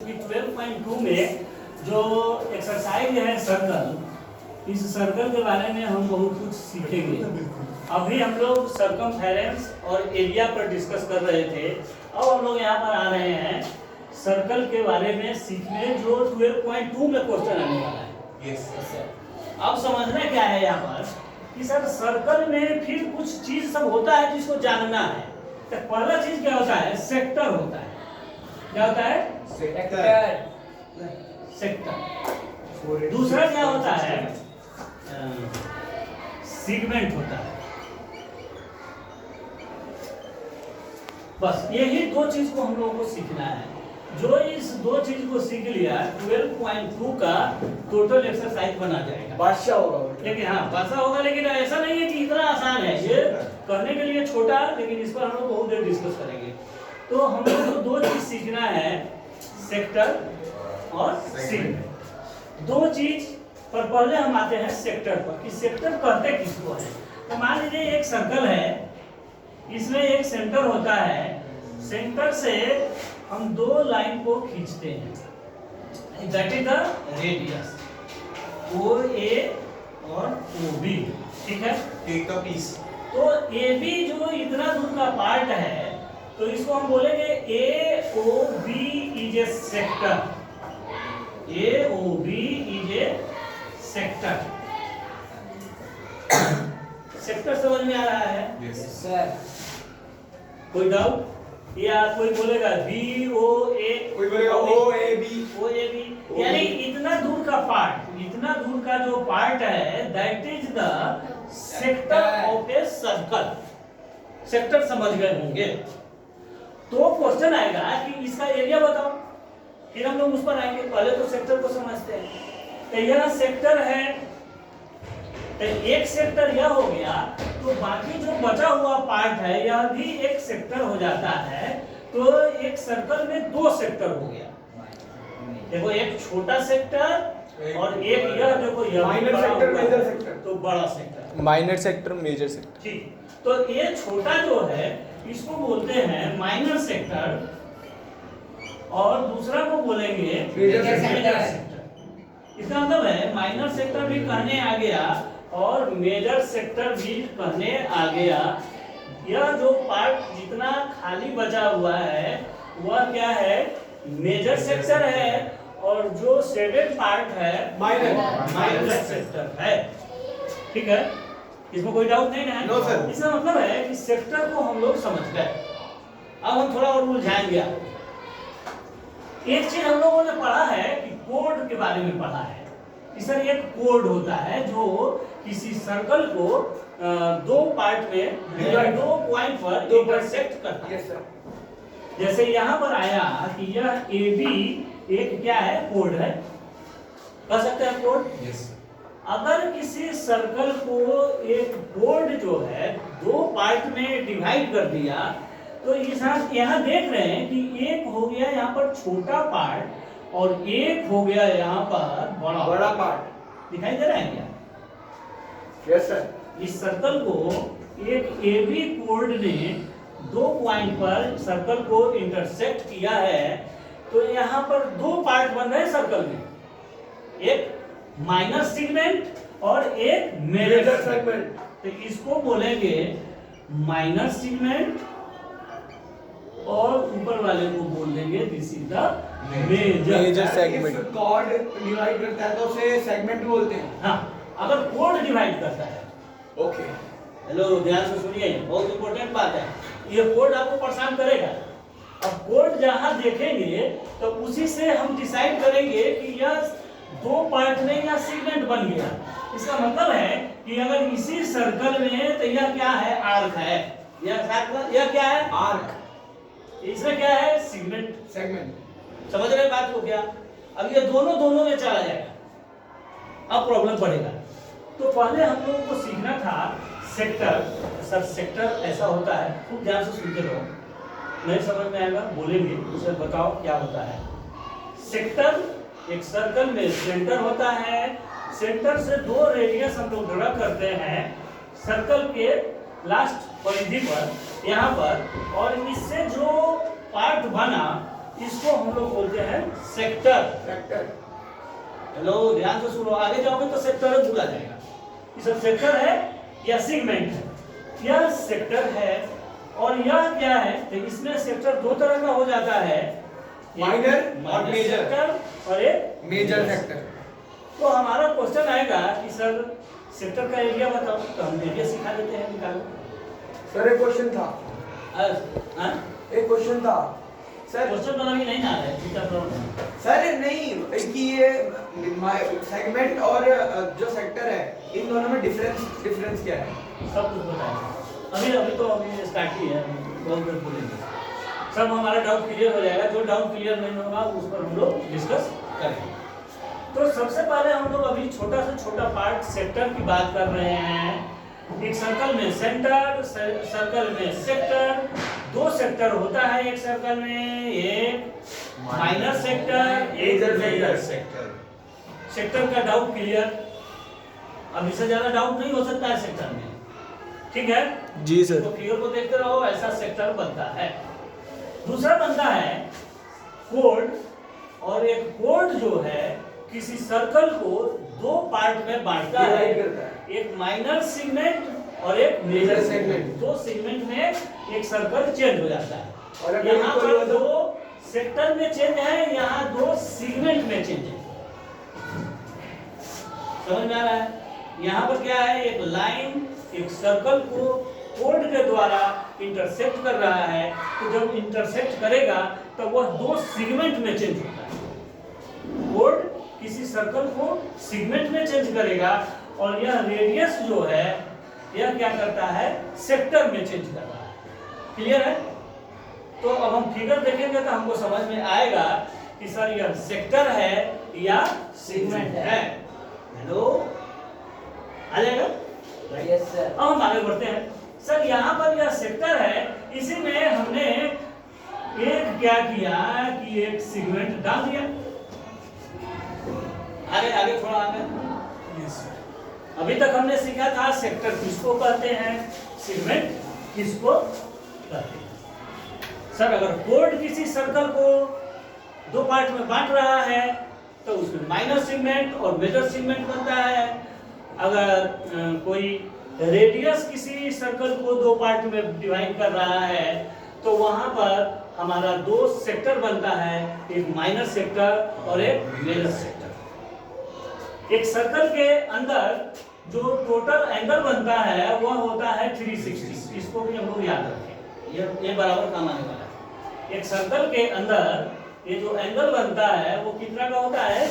कि 12.2 में जो एक्सरसाइज है सर्कल, इस सर्कल के बारे में हम बहुत कुछ सीखेंगे। अभी हम लोग सर्कमफेरेंस और एरिया पर डिस्कस कर रहे थे। अब हम लोग यहाँ पर आ रहे हैं सर्कल के बारे में सीखने, जो 12.2 में क्वेश्चन आने वाला है। अब समझना क्या है यहाँ पर कि सर सर्कल में फिर कुछ चीज सब होता है जिसको जानना है। तो पहला चीज क्या होता है? सेक्टर होता है। क्या होता है? सेक्टर। दूसरा क्या होता है? सेगमेंट होता है। बस यही दो चीज को हम लोगों को सीखना है। जो इस दो चीज को सीख लिया 12.2 का टोटल एक्सरसाइज बना जाएगा। बादशाह होगा, लेकिन हाँ बादशाह होगा, लेकिन ऐसा नहीं है कि इतना आसान है। ये करने के लिए छोटा, लेकिन इस पर हम लोग बहुत देर डिस्कस करेंगे। तो हम लोग को दो चीज सीखना है, सेक्टर और सेगमेंट। दो चीज पर पहले हम आते हैं सेक्टर पर कि सेक्टर कहते किसको है। तो मान लीजिए एक सर्कल है, इसमें एक सेंटर होता है। सेंटर से हम दो लाइन को खींचते हैं, that is the radius O A और ओ बी। ठीक है, एक का पीस। तो ए बी जो इतना दूर का पार्ट है, तो इसको हम बोलेंगे A O B is a sector. A O B is a sector. Sector समझ में आ रहा है? Yes sir. कोई डाउट? या कोई बोलेगा बी ओ ए, कोई बोलेगा ओ A B. O A B यानी इतना दूर का पार्ट, इतना दूर का जो पार्ट है, that is the sector of a circle. Sector समझ गए होंगे। तो क्वेश्चन आएगा कि इसका एरिया बताओ, फिर हम लोग उस पर आएंगे। पहले तो सेक्टर को समझते हैं। तो यह सेक्टर है, तो एक सेक्टर यह हो गया, तो बाकी जो बचा हुआ पार्ट है यह भी एक सेक्टर हो जाता है। तो एक सर्कल में दो सेक्टर हो गया। देखो एक छोटा सेक्टर और एक यह, देखो यह माइनर सेक्टर, मेजर सेक्टर। तो बड़ा sector, minor sector, major sector. ठीक। तो ये छोटा जो है इसको बोलते हैं माइनर सेक्टर, और दूसरा को बोलेंगे मेजर सेक्टर। इसका मतलब है माइनर सेक्टर भी कहने आ गया और मेजर सेक्टर भी कहने आ गया। यह जो पार्ट जितना खाली बचा हुआ है वह क्या है? मेजर सेक्टर है, और जो शेडेड पार्ट है माइनर सेक्टर है। ठीक है, इसमें कोई डाउट नहीं है? No sir. इसका मतलब है कि सेक्टर को हम लोग समझ गए। अब हम थोड़ा और उलझाएंगे। एक चीज हम लोगों ने पढ़ा है कि कोड के बारे में पढ़ा है कि सर एक कोड होता है जो किसी सर्कल को दो पार्ट में दो पॉइंट पर इंटरसेक्ट करता है। Yes sir. जैसे यहाँ पर आया कि यह ए बी एक क्या है? कोड है। कह सकते हैं कोड। यस। अगर किसी सर्कल को एक कोड जो है दो पार्ट में डिवाइड कर दिया, तो यहाँ देख रहे हैं कि एक हो गया यहाँ पर छोटा पार्ट और एक हो गया यहाँ पर बड़ा पार्ट। दिखाई दे रहा है क्या? Yes sir. इस सर्कल को एक ए बी कोड ने दो पॉइंट पर सर्कल को इंटरसेक्ट किया है। तो यहाँ पर दो पार्ट बन रहे हैं सर्कल में, एक माइनर सेगमेंट और एक मेजर सेगमेंट। तो इसको बोलेंगे माइनर सेगमेंट, और ऊपर वाले को बोल देंगे this is the major segment. Chord divide करता है तो उसे सेगमेंट बोलते हैं। हाँ, अगर कोड डिवाइड करता है। ओके। हेलो, ध्यान से सुनिए, बहुत इंपॉर्टेंट बात है। ये कोड आपको परेशान करेगा। अब कोड जहां देखेंगे तो उसी से हम डिसाइड करेंगे कि यह दो पार्ट में या सेगमेंट बन गया। इसका मतलब है कि अगर इसी सर्कल में, तो यह क्या है? आर्क है। यह क्या है? आर्क। इसमें क्या है? सेगमेंट। समझ रहे बात को क्या? अब ये दोनों में चला जाएगा, अब प्रॉब्लम पड़ेगा। तो पहले हम लोगों को सीखना था सेक्टर। सर सेक्टर ऐसा होता है, खूब ध्यान से सुनते रहो, नहीं समझ में आएगा बोलेंगे उसे बताओ क्या होता है। सेक्टर एक सर्कल में सेंटर होता है। सेंटर से दो रेडियस हम लोग ड्रा करते हैं सर्कल के लास्ट परिधि पर, यहाँ पर, और इससे जो पार्ट बना इसको हम लोग बोलते हैं सेक्टर। सेक्टर। हेलो, ध्यान से सुनो, आगे जाओगे तो सेक्टर भूला जाएगा। ये सब सेक्टर है या सेगमेंट है, यह सेक्टर है। और यह क्या है, तो इसमें सेक्टर दो तरह का हो जाता है, माइनर और मेजर सेक्टर और एक मेजर सेक्टर। तो हमारा क्वेश्चन आएगा कि सर सेक्टर का एरिया बताओ, तो हम एरिया सिखा देते हैं, निकालो। सर एक क्वेश्चन था, हाँ एक क्वेश्चन था सर। क्वेश्चन बना भी नहीं ना है, ठीक है सर नहीं कि ये सेगमेंट और जो सेक्टर है, इन दोनों में डिफरेंस क्या है? सब कुछ बताएंगे। अभी तो अभी स्टार्ट ही है, बहुत देर बोलेंगे, सब हमारा डाउट क्लियर हो जाएगा। जो डाउट क्लियर नहीं होगा उस पर हम लोग डिस्कस करेंगे। तो सबसे पहले हम लोग अभी छोटा से छोटा पार्ट सेक्टर की बात कर रहे हैं। एक सर्कल में सेंटर, सर्कल में सेक्टर, दो सेक्टर होता है एक सर्कल में, एक माइनर सेक्टर, एक मेजर सेक्टर। सेक्टर का डाउट क्लियर, अब इससे ज्यादा डाउट नहीं हो सकता है सेक्टर में, ठीक है जी सर। तो फिगर को देखते रहो, ऐसा सेक्टर बनता है। दूसरा बनता है कोड, और एक कोड जो है किसी सर्कल को दो पार्ट में बांटता है, एक माइनर सेगमेंट और एक मेजर सेगमेंट। दो सेगमेंट में एक सर्कल चेंज हो जाता है, और यहाँ पर दो सेक्टर में चेंज है, यहाँ दो सेगमेंट में चेंज है। समझ में आ रहा है? यहाँ पर क्या है, एक लाइन एक सर्कल को कोड के द्वारा इंटरसेक्ट कर रहा है, तो जब इंटरसेक्ट करेगा तो वह दो सेगमेंट में चेंज होता है। कोड किसी सर्कल को सेगमेंट में चेंज करेगा, और यह रेडियस जो है यह क्या करता है, सेक्टर में चेंज कर रहा है। क्लियर है? तो अब हम फिगर देखेंगे तो हमको समझ में आएगा कि सर यह सेक्टर है या सेगमेंट है। हेलो, आ जाएगा? Yes sir. अब हम आगे बढ़ते हैं। सर यहाँ पर यह सेक्टर है, इसी में हमने एक क्या किया कि एक सेगमेंट डाल दिया। आगे थोड़ा आगे। अभी तक हमने सीखा था सेक्टर किसको कहते हैं, सेगमेंट किसको कहते हैं। सर अगर कोड किसी सर्कल को दो पार्ट में बांट रहा है तो उसमें माइनर सेगमेंट और मेजर सेगमेंट बनता है। अगर कोई रेडियस किसी सर्कल को दो पार्ट में डिवाइड कर रहा है तो वहां पर हमारा दो सेक्टर बनता है, एक माइनर सेक्टर और एक मेजर सेक्टर। एक सर्कल के अंदर जो टोटल एंगल बनता है वह होता है 360। इसको भी हम लोग याद रखें, ये बराबर काम आने वाला है। एक सर्कल के अंदर ये जो एंगल बनता है वो कितना का होता है,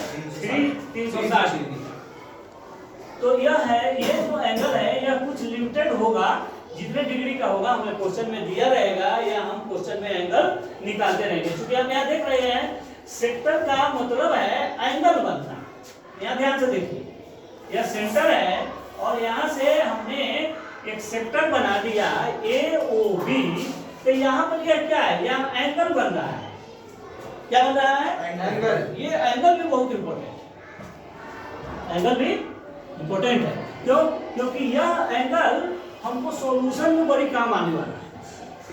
360 डिग्री। तो यह है, ये जो एंगल है यह कुछ लिमिटेड होगा, जितने डिग्री का होगा हमें क्वेश्चन में दिया रहेगा, या हम क्वेश्चन में एंगल निकालते रहेंगे। क्योंकि हम यहाँ देख रहे हैं सेक्टर का मतलब है एंगल बनना। यहाँ ध्यान से देखिए, यह सेंटर है और यहाँ से हमने एक सेक्टर बना दिया AOB। तो यहाँ पर यह क्या है, यह एंगल बन रहा है। क्या बन रहा है, एंगल। ये एंगल भी बहुत इंपॉर्टेंट है, एंगल भी इंपॉर्टेंट है। क्यों? क्योंकि यह एंगल हमको सॉल्यूशन में बड़ी काम आने वाला है,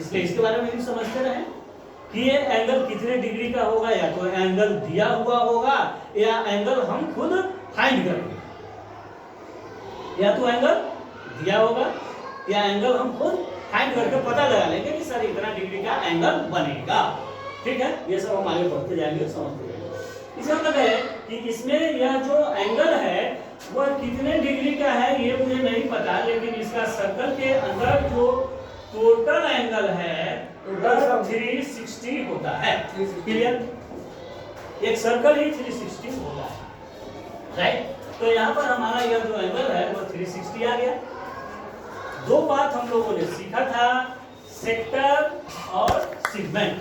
इसलिए इसके बारे में भी समझते रहे कि ये एंगल कितने डिग्री का होगा, या तो एंगल दिया हुआ होगा या एंगल हम खुद फाइंड करेंगे। या तो एंगल दिया होगा या एंगल हम खुद फाइंड करके पता लगा लेंगे कि सर इतना डिग्री का एंगल बनेगा। ठीक है, ये सब हम आगे बढ़ते जाएंगे, समझते जाएंगे। इसका मतलब है कि इसमें यह जो एंगल है वह कितने डिग्री का है ये मुझे नहीं पता, लेकिन इसका सर्कल के अंदर जो टोटल एंगल है 360 होता है। क्लियर? एक सर्कल ही 360 होता है, राइट? तो यहाँ पर हमारा यह जो एंगल है वो 360 आ गया। दो बात हम लोगों ने सीखा था, सेक्टर और सेगमेंट।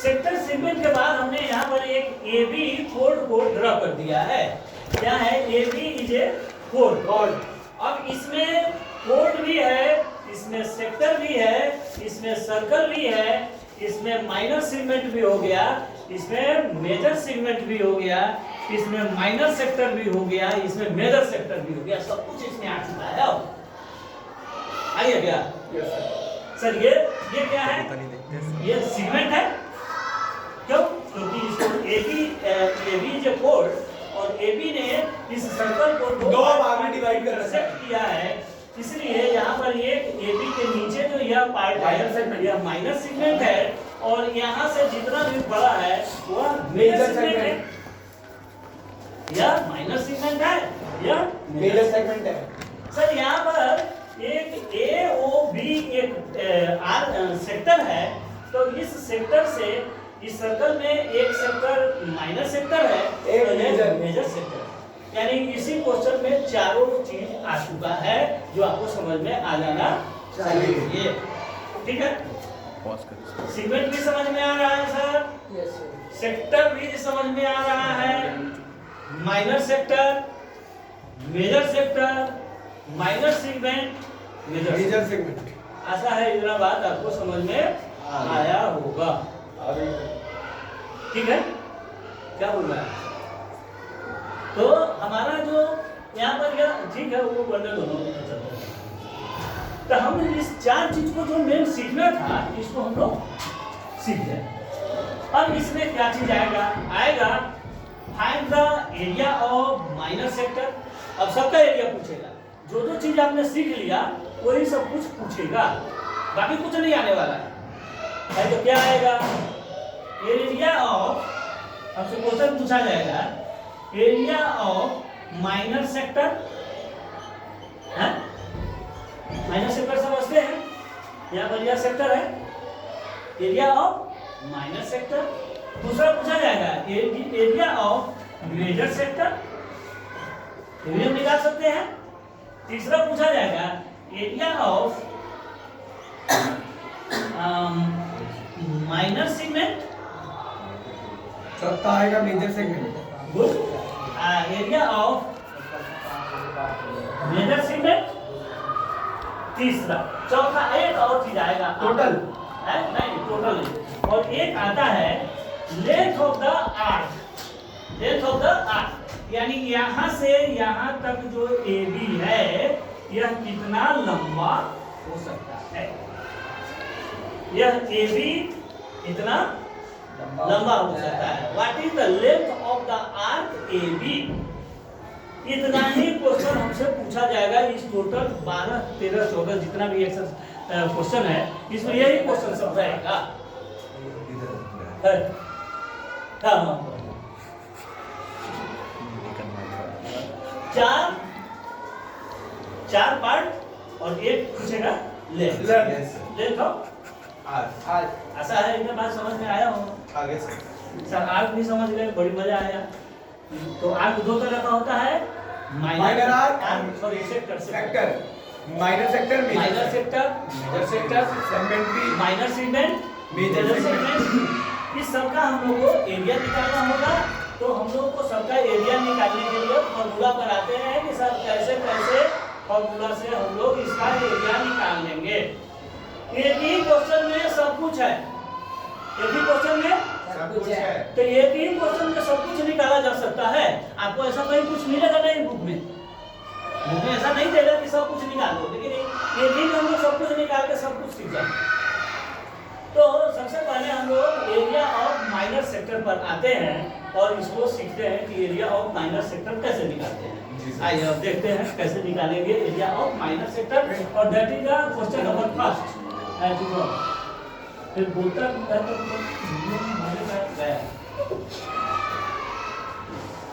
सेक्टर सेगमेंट के बाद हमने यहाँ पर एक AB कोड को ड्रा कर दिया है। क्या है, AB इज ए कोड। अब इसमें कोड भी है, इसमें सेक्टर भी है, इसमें सर्कल भी है, इसमें माइनर सेगमेंट भी हो गया, इसमें मेजर सेगमेंट भी हो गया, इसमें माइनर सेक्टर भी हो गया, इसमें मेजर सेक्टर भी हो गया। सब कुछ इसमें आ चुका है। अब आइए क्या सर, ये क्या है, ये सेगमेंट है, के कोड और AB ने इस सर्कल को दो भाग में divide कर रखा है। intersect किया है, इसलिए यहाँ पर एक AB के नीचे जो यह पार्ट Minor है segment। यह माइनर सेगमेंट है और यहाँ से जितना भी बड़ा है वह Major मेजर सेगमेंट है। segment। यह माइनर सेगमेंट है, यह मेजर सेगमेंट है। सर यहाँ पर एक AOB एक सेक्टर है, तो इस सेक्टर से इस सर्कल में एक सेक्टर माइनर सेक्टर है, एक तो ये major। Major sector. यानी इसी क्वेश्चन में चारों चीज आ चुका है जो आपको समझ में आ जाना चाहिए। ठीक है, सेगमेंट भी समझ में आ रहा है सर, सेक्टर भी समझ में आ रहा है, minor sector, major sector, minor segment, major major segment. ऐसा है, इतना बात आपको समझ में आया होगा। ठीक है, क्या बोल रहा है? तो हमारा जो यहाँ पर क्या ठीक है वो बंडल दोनों तो हम इस चार चीज को जो मेन सीखना था इसको हम लोग सीख गए। अब इसमें क्या चीज आएगा find the area of minor sector. अब सबका एरिया पूछेगा, जो जो चीज आपने सीख लिया वही सब कुछ पूछेगा, बाकी कुछ नहीं आने वाला है। तो क्या आएगा? एरिया ऑफ, आपसे क्वेश्चन पूछा जाएगा एरिया ऑफ माइनर सेक्टर है। माइनर सेक्टर समझते हैं, यहाँ पर यह सेक्टर है, एरिया ऑफ माइनर सेक्टर। दूसरा पूछा जाएगा area of major sector, area निकाल सकते हैं। तीसरा पूछा जाएगा एरिया ऑफ माइनर सेगमेंट। चौथा आएगा major segment. Good, area of major segment. तीसरा, चौथा एक और चीज आएगा टोटल है, नहीं टोटल नहीं, और एक आता है length of the arc. Length of the arc यानी यहाँ से यहाँ तक जो AB है यह कितना लंबा हो सकता है। यह AB इतना लंबा हो सकता है। What is the length of the arc AB? इतना ही क्वेश्चन हमसे पूछा जाएगा इस टोटल 12, 13, 14 जितना भी क्वेश्चन है, इसमें यही क्वेश्चन सब रहेगा। चार पार्ट और एक पूछेगा लेंथ ऑफ आर्क। ऐसा है, इतना बात समझ में आया हो? आगे सर आर्क भी समझ गए, बड़ी मजा आया। तो आर्क दो तरह का होता है, minor arc, sorry sector. Minor sector, minor sector, major sector, segmentary, minor segment, major segment. इस सबका हम लोग को एरिया निकालना होगा। तो हम लोग को सबका एरिया निकालने के लिए फॉर्मूला बनाते हैं कि सर कैसे कैसे फॉर्मूला से हम लोग इसका एरिया निकाल लेंगे। एक ही क्वेश्चन में सब कुछ है, एक ही क्वेश्चन में सब कुछ है। तो एक ही क्वेश्चन में सब कुछ निकाला जा सकता है। आपको ऐसा कहीं कुछ मिलेगा नहीं बुक में, बुक में ऐसा नहीं देगा कि सब कुछ निकालो, लेकिन एक ही में हम लोग सब कुछ निकाल के सब कुछ सीख जाएंगे। तो सबसे पहले हम लोग एरिया ऑफ माइनर सेक्टर पर आते हैं और इसको सीखते हैं कि एरिया ऑफ माइनर सेक्टर कैसे निकालते हैं। आइए अब देखते हैं कैसे निकालेंगे एरिया ऑफ माइनर सेक्टर, और that is the question number first. फिर बोलता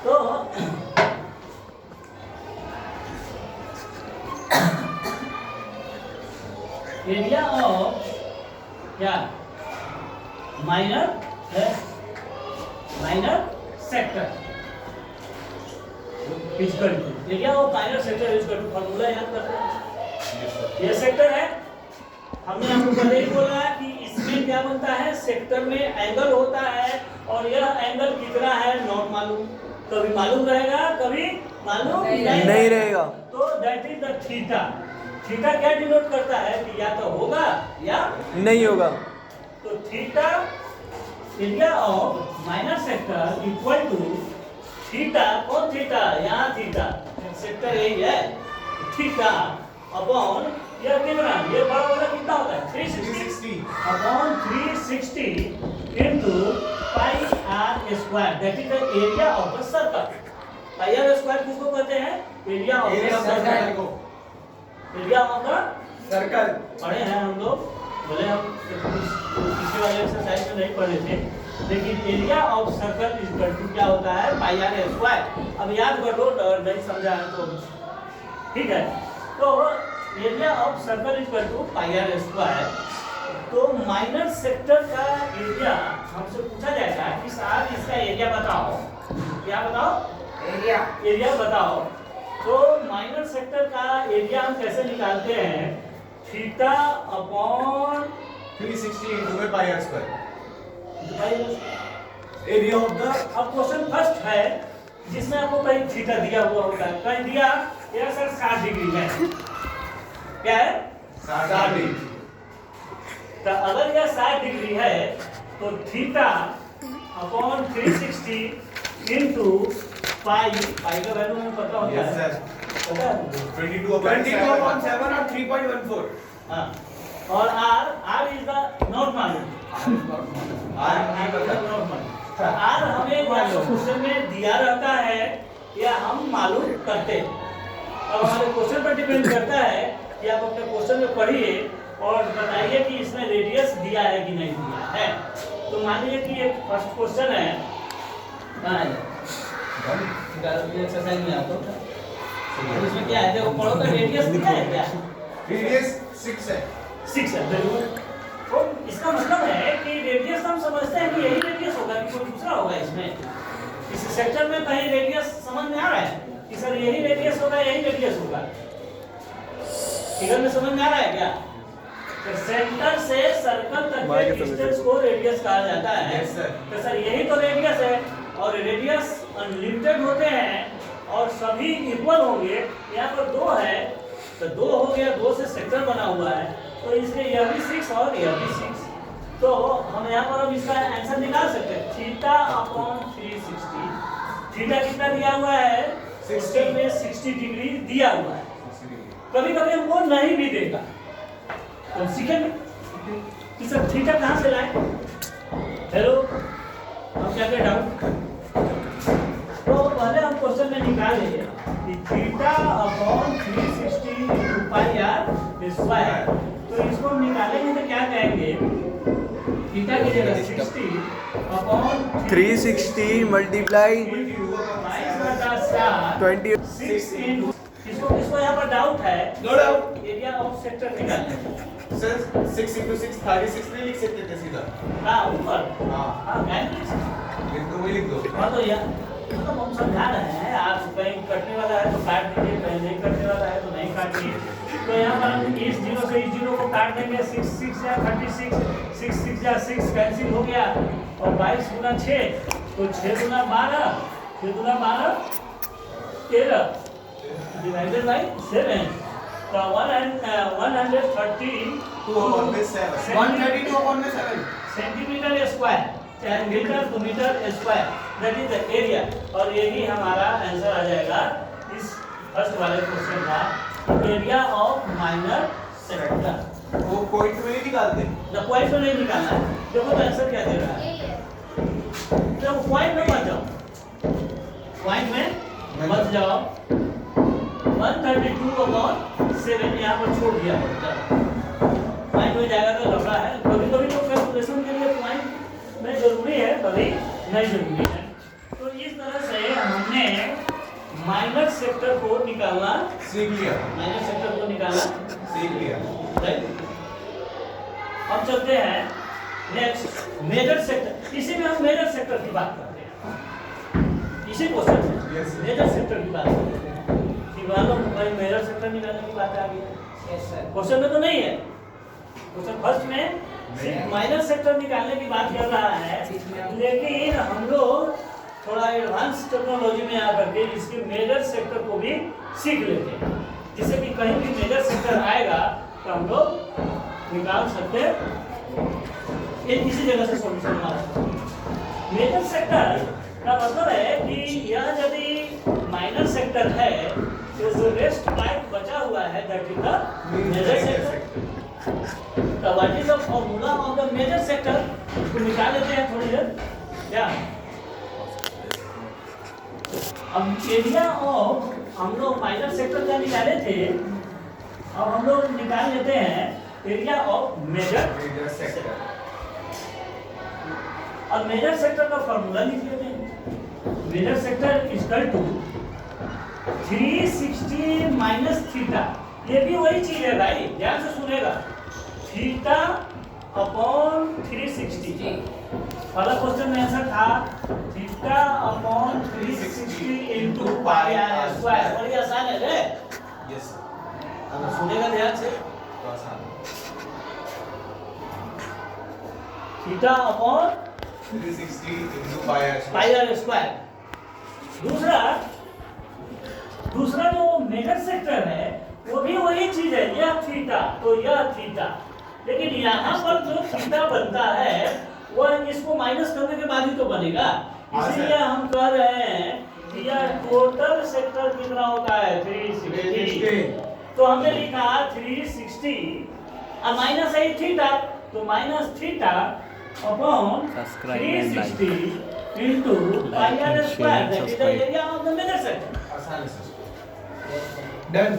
तो एरिया ऑफ क्या माइनर है, minor sector area of minor sector use करके फॉर्मूला याद करते हैं। ये सेक्टर है, हमने आपको पहले ही बोला कि इसमें क्या बनता है, सेक्टर में एंगल होता है और यह एंगल कितना है नॉट मालूम, कभी मालूम रहेगा कभी मालूम नहीं रहेगा। तो that is the theta. Theta क्या डिनोट करता है कि या तो होगा या नहीं होगा। तो theta area of minor sector equal to theta, कौन थीटा, यहाँ थीटा सेक्टर यही है, थीटा अपॉन यह कितना, ये बड़ा वाला कितना होता है 360 upon 360 into pi r square that is the area of the circle. Pi r square किसको कहते हैं? एरिया ऑफ द सर्कल को। एरिया ऑफ द सर्कल पढ़े हैं हम लोग, भले हम पिछले वाले एक्सरसाइज में नहीं पढ़े थे, लेकिन area of circle is equal to क्या होता है? Pi r square. अब याद कर लो, नहीं समझा है तो ठीक है। तो area of circle is equal to pi r square. तो माइनर सेक्टर का एरिया हमसे पूछा जाएगा कि साहब इसका एरिया बताओ। क्या बताओ? एरिया बताओ। तो माइनर सेक्टर का एरिया हम कैसे निकालते हैं? Theta upon 360 into pi r square area of the. अब क्वेश्चन फर्स्ट है जिसमें आपको कहीं थीटा दिया हुआ होता है, कहीं दिया या सर 60 डिग्री है। क्या है? 60 डिग्री। तो अगर यह 60 डिग्री है तो थीटा अपॉन 360 इंटू पाई का वैल्यू हमें पता होता यस है। सर। पता है? 22.7 और 3.14। हाँ। और r is the normal. R हमें क्वेश्चन में दिया रहता है या हम मालूम करते हैं। अब हमारे क्वेश्चन पर डिपेंड करता है कि आप अपने क्वेश्चन में पढ़िए और बताइए कि इसमें रेडियस दिया है कि नहीं दिया है। तो मान लीजिए कि एक फर्स्ट क्वेश्चन है, कहाँ है? एक्सरसाइज में आता है। इसमें क्या है? देखो पढ़ो तो रेडियस दिया है क्या? रेडियस 6 है। 6 है। बिल्कुल। तो इसका मतलब है कि रेडियस हम समझते हैं कि यही रेडियस होगा कि कोई दूसरा होगा इसमें। इस सेक्टर में कहीं रेडियस समझ में आ रहा है कि सर यही रेडियस होगा, यही रेडियस होगा। फिगर में समझ में आ रहा है क्या? तो सेंटर से सर्कल तक के डिस्टेंस को रेडियस कहा जाता है। Yes sir. तो सर यही तो रेडियस है और रेडियस अनलिमिटेड होते हैं और सभी इक्वल होंगे। यहाँ पर 2 है तो 2 हो गया, 2 से सेक्टर बना हुआ है तो इसलिए यह भी 6 और यह भी 6। तो हम यहाँ पर अब इसका आंसर निकाल सकते हैं। Theta upon 360। थीटा कितना दिया हुआ है? 60 में 60 डिग्री दिया हुआ है। कभी कभी हमको नहीं भी देगा तो सीखेंगे कि सर थीटा कहाँ से लाए। हेलो, अब क्या क्या डाउट? तो पहले हम क्वेश्चन में निकालेंगे कि theta upon 360 into pi r square. तो इसको हम निकालेंगे तो क्या कहेंगे? थीटा की जगह 60 अपॉन 360 मल्टीप्लाई 20 6 इंटू किसको यहाँ पर डाउट है? No doubt. Area of sector निकालने सर 6 into 6 36 नहीं लिख सकते थे सीधा। हाँ ऊपर। हाँ हाँ मैं लिख दो, वही लिख दो। हाँ तो यार मतलब हम समझा रहे हैं, आप कहीं कटने वाला है तो काट दीजिए, कहीं नहीं कटने वाला है तो नहीं काटिए। तो यहाँ पर हम इस 0 से इस 0 को काट देंगे। 6 6 या 36, 6 6 या 6 कैंसिल हो गया और 22 गुना 6 तो 6 गुना 12, 6 गुना 12 13 डिवाइडेड बाय 7 तो 132 सेंटीमीटर स्क्वायर चाहे मीटर तो metre square that is the area. और यही हमारा आंसर आ जाएगा इस फर्स्ट वाले क्वेश्चन का, एरिया ऑफ माइनर सेक्टर। वो पॉइंट में नहीं निकालते। ना पॉइंट तो नहीं निकालना है। देखो तो आंसर क्या दे रहा है। तो पॉइंट में मत जाओ, पॉइंट में मत जाओ। 132/7 यहाँ पर छोड़ दिया पॉइंट में जाएगा तो लफड़ा है। कभी कभी तो कैलकुलेशन के लिए पॉइंट में जरूरी है, कभी नहीं जरूरी है। तो इस तरह से हमने माइनर सेक्टर को निकालना सीख लिया। माइनर सेक्टर को निकालना सीख लिया। राइट। अब चलते हैं नेक्स्ट मेजर सेक्टर। इसी में हम मेजर सेक्टर की बात करते हैं, इसी क्वेश्चन में Yes, sir. मेजर सेक्टर की बात करते हैं। कि मान लो भाई मेजर सेक्टर निकालने की बात आ गई है। क्वेश्चन में तो नहीं है, क्वेश्चन फर्स्ट में सिर्फ माइनर सेक्टर निकालने की बात कर रहा है, लेकिन हम लोग थोड़ा एडवांस टेक्नोलॉजी में आकर के इसके मेजर सेक्टर को भी सीख लेते हैं, जिससे कि कहीं भी मेजर सेक्टर आएगा तो हम लोग निकाल सकते हैं। ये इसी जगह से सॉल्यूशन हमारा मेजर सेक्टर का मतलब है कि यह यदि माइनर सेक्टर है तो जो रेस्ट पार्ट बचा हुआ है that is the major sector. तो what is the formula of the major sector? इसको निकाल लेते हैं थोड़ी देर। क्या अब एरिया ऑफ हम लोग माइनर सेक्टर का निकाले थे, अब हम लोग निकाल लेते हैं area of major Major sector. अब मेजर सेक्टर का फॉर्मूला लिख लेते हैं। Major sector equal to 360 minus theta, ये भी वही चीज है भाई, ध्यान से सुनेगा, थीटा अपॉन 360। पहला क्वेश्चन में ऐसा था theta upon 360 into pi r square, बड़ी आसान है रे, Yes, sir. अब सुनेगा ध्यान से, तो आसान है. Theta upon 360 into pi r square. Pi r square. दूसरा जो मेजर सेक्टर है वो भी वही चीज है, यह थीटा तो यह थीटा, लेकिन यहाँ पर जो थीटा बनता है वह इसको माइनस करने के बाद ही तो बनेगा, इसलिए हम कह रहे हैं कि यह टोटल सेक्टर कितना होता है 360। तो हमने लिखा 360 और माइनस है थीटा, तो minus theta upon 360 into pi r square, that is the area of the major sector. आसान है सर. Done.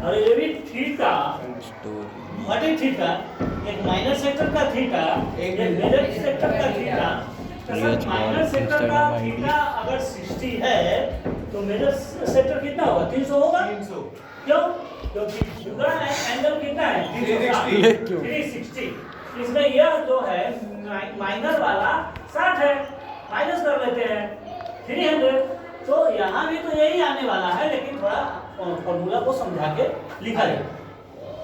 और ये भी थीटा, व्हाट इज थीटा? एक माइनर सेक्टर का थीटा, एक मेजर सेक्टर का थीटा। माइनर सेक्टर का थीटा अगर 60 है तो मेजर सेक्टर कितना होगा? 300 होगा। 300. क्यों? क्योंकि दूसरा एंगल कितना है? 360। इसमें यह जो है माइनर वाला 60 है, माइनस कर लेते हैं 300, तो यहाँ भी तो यही आने वाला है, लेकिन थोड़ा फॉर्मूला को समझा के लिखा जाए,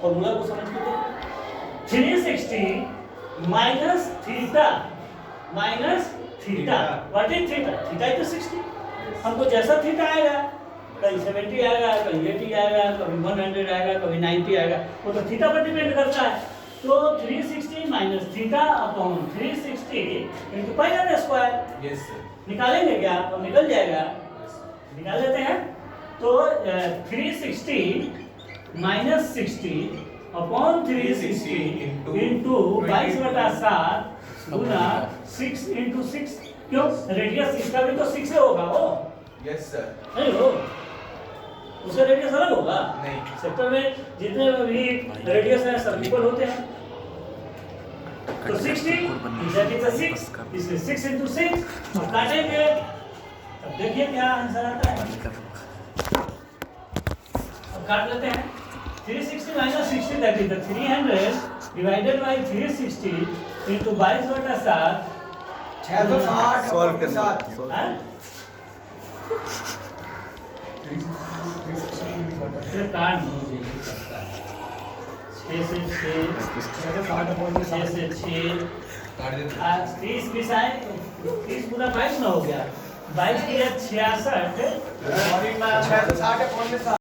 फॉर्मूला को समझ के देखो। 360 minus theta, what is theta? Theta is 60। हमको जैसा थीटा आएगा, कभी 70 आएगा, कभी 80 आएगा, कभी 100 आएगा, कभी 90 आएगा, वो तो थीटा पर डिपेंड करता है। तो 360 minus theta upon 360 into pi r square Yes, sir. निकालेंगे क्या? तो निकल जाएगा, Yes, sir. निकाल लेते हैं। तो 360 माइनस 60 अपॉन 360 इंटू 22/7 गुना 6 इंटू 6, क्यों? रेडियस इसका भी तो 6 से होगा वो, Yes, sir. नहीं हो? उसका रेडियस अलग होगा। नहीं. सेक्टर में जितने भी रेडियस है सब इक्वल होते हैं। तो 60 that is the 6, इसलिए 6 into 6 और काटेंगे, अब देखिए क्या आंसर आता है। अब काट लेते हैं। 360 minus 60 that is the 300 divided by 360 into 22/7 660 Solve के साथ. हाँ? फिर काट दीजिए, 6 से 6, 6 से 6, काट देते. आज 30 मिसाए 30 पूरा 22 ना हो गया, 22 किया 66। 660 अपॉन में 7.